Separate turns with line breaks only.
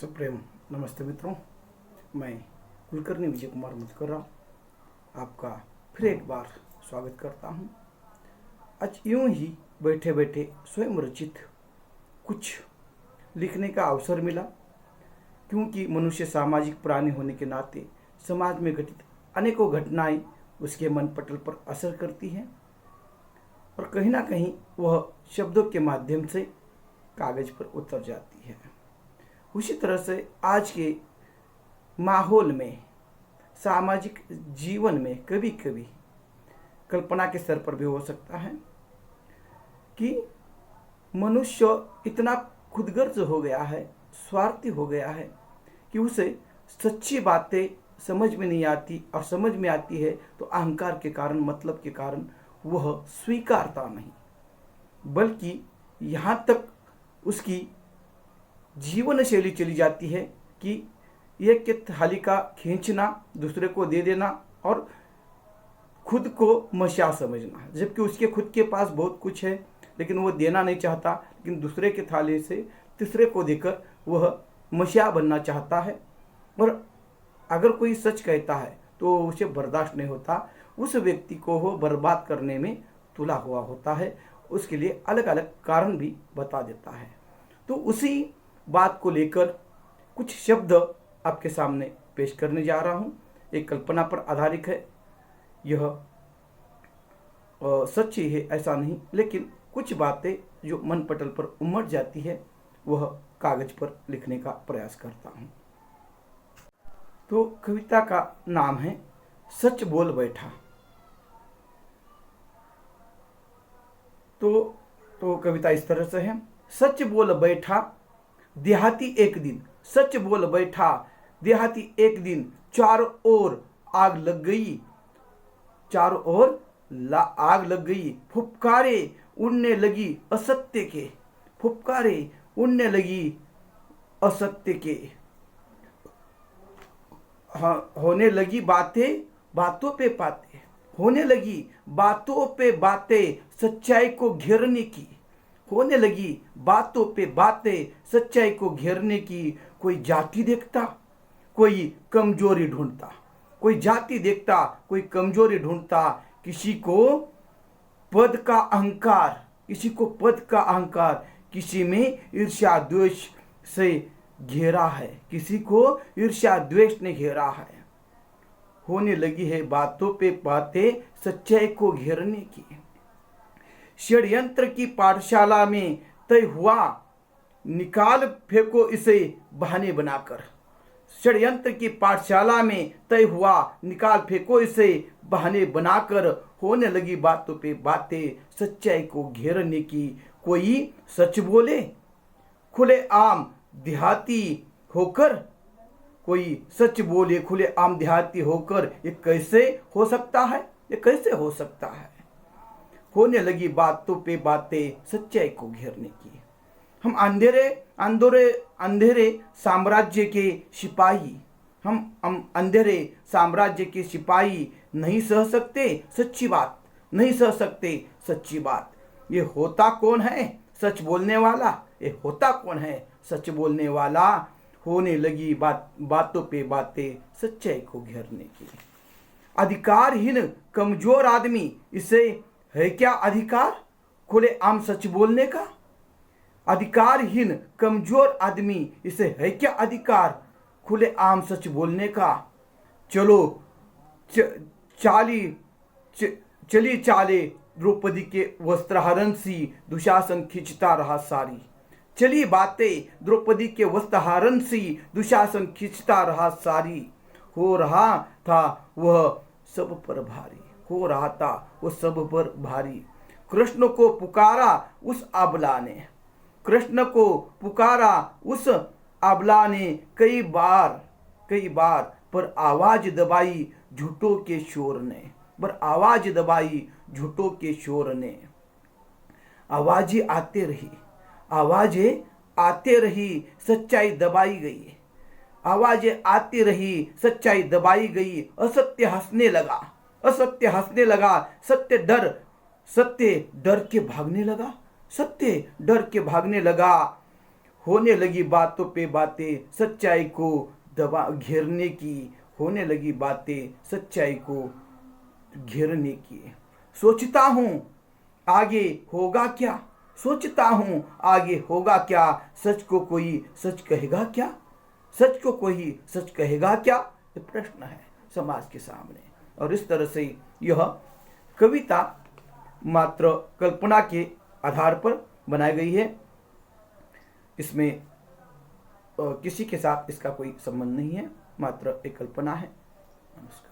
Supreme नमस्ते मित्रों, मैं कुलकर्णी विजय कुमार मुझकर्रा आपका फिर एक बार स्वागत करता हूं। आज यूं ही बैठे बैठे स्वयं रचित कुछ लिखने का अवसर मिला, क्योंकि मनुष्य सामाजिक प्राणी होने के नाते समाज में घटित अनेकों घटनाएं उसके मन पटल पर असर करती हैं और कहीं ना कहीं वह शब्दों के माध्यम से कागज पर उतर जाती है। उसी तरह से आज के माहौल में, सामाजिक जीवन में कभी कभी कल्पना के स्तर पर भी हो सकता है कि मनुष्य इतना खुदगर्ज हो गया है, स्वार्थी हो गया है कि उसे सच्ची बातें समझ में नहीं आती, और समझ में आती है तो अहंकार के कारण, मतलब के कारण वह स्वीकारता नहीं, बल्कि यहाँ तक उसकी जीवन शैली चली जाती है कि एक के थाली का खींचना, दूसरे को दे देना और खुद को मसीहा समझना, जबकि उसके खुद के पास बहुत कुछ है लेकिन वो देना नहीं चाहता, लेकिन दूसरे के थाली से तीसरे को देकर वह मसीहा बनना चाहता है। और अगर कोई सच कहता है तो उसे बर्दाश्त नहीं होता, उस व्यक्ति को वो बर्बाद करने में तुला हुआ होता है, उसके लिए अलग अलग कारण भी बता देता है। तो उसी बात को लेकर कुछ शब्द आपके सामने पेश करने जा रहा हूँ। एक कल्पना पर आधारित है, यह सच्ची है ऐसा नहीं, लेकिन कुछ बातें जो मन पटल पर उमड़ जाती है वह कागज पर लिखने का प्रयास करता हूँ। तो कविता का नाम है सच बोल बैठा। तो कविता इस तरह से है। सच बोल बैठा देहाती एक दिन, सच बोल बैठा देहाती एक दिन, चारों ओर आग लग गई, चारों ओर आग लग गई, फुफकारे उड़ने लगी असत्य के, फुफकारे उड़ने लगी असत्य के, होने लगी बातें बातों पे बातें, होने लगी बातों पे बातें सच्चाई को घेरने की, होने लगी बातों पे बातें सच्चाई को घेरने की। कोई जाति देखता, कोई कमजोरी ढूंढता, कोई जाति देखता, कोई कमजोरी ढूंढता, किसी को पद का अहंकार, किसी को पद का अहंकार, किसी में ईर्ष्या द्वेष से घेरा है, किसी को ईर्ष्या द्वेष ने घेरा है। होने लगी है बातों पे बातें सच्चाई को घेरने की। षड्यंत्र की पाठशाला में तय हुआ, निकाल फेंको इसे बहाने बनाकर, षड्यंत्र की पाठशाला में तय हुआ, निकाल फेंको इसे बहाने बनाकर, होने लगी बातों पे बातें सच्चाई को घेरने की। कोई सच बोले खुले आम देहाती होकर, कोई सच बोले खुले आम देहाती होकर, ये कैसे हो सकता है, ये कैसे हो सकता है। होने लगी बातों पे बातें सच्चाई को घेरने की। हम अंधेरे साम्राज्य के सिपाही, हम अंधेरे साम्राज्य के सिपाही नहीं सह सकते सच्ची बात, नहीं सह सकते सच्ची बात। ये होता कौन है सच बोलने वाला, ये होता कौन है सच बोलने वाला। होने लगी बातों पे बातें सच्चाई को घेरने की। अधिकारहीन कमजोर आदमी, इसे है क्या अधिकार खुले आम सच बोलने का। अधिकारहीन कमजोर आदमी, इसे है क्या अधिकार खुले आम सच बोलने का। चलो चली चाले द्रौपदी के वस्त्रहरण सी, दुशासन खींचता रहा सारी। चली बातें द्रौपदी के वस्त्रहरण सी, दुशासन खींचता रहा सारी। हो रहा था वह सब पर भारी, हो रहा था वो सब पर भारी। कृष्ण को पुकारा उस अबला ने, कृष्ण को पुकारा उस अबला ने, कई बार पर आवाज दबाई झूठों के शोर ने, पर आवाज दबाई झूठों के शोर ने। आवाजें आते रही, आवाजें आते रही, सच्चाई दबाई गई, आवाजें आती रही, सच्चाई दबाई गई। असत्य हंसने लगा, असत्य हंसने लगा, सत्य डर के भागने लगा, सत्य डर के भागने लगा। होने लगी बातों पे बातें सच्चाई को दबा घेरने की, होने लगी बातें सच्चाई को घेरने की। सोचता हूँ आगे होगा क्या, सोचता हूँ आगे होगा क्या, सच को कोई सच कहेगा क्या, सच को कोई सच कहेगा क्या, ये प्रश्न है समाज के सामने। और इस तरह से यह कविता मात्र कल्पना के आधार पर बनाई गई है। इसमें किसी के साथ इसका कोई संबंध नहीं है, मात्र एक कल्पना है। नमस्कार।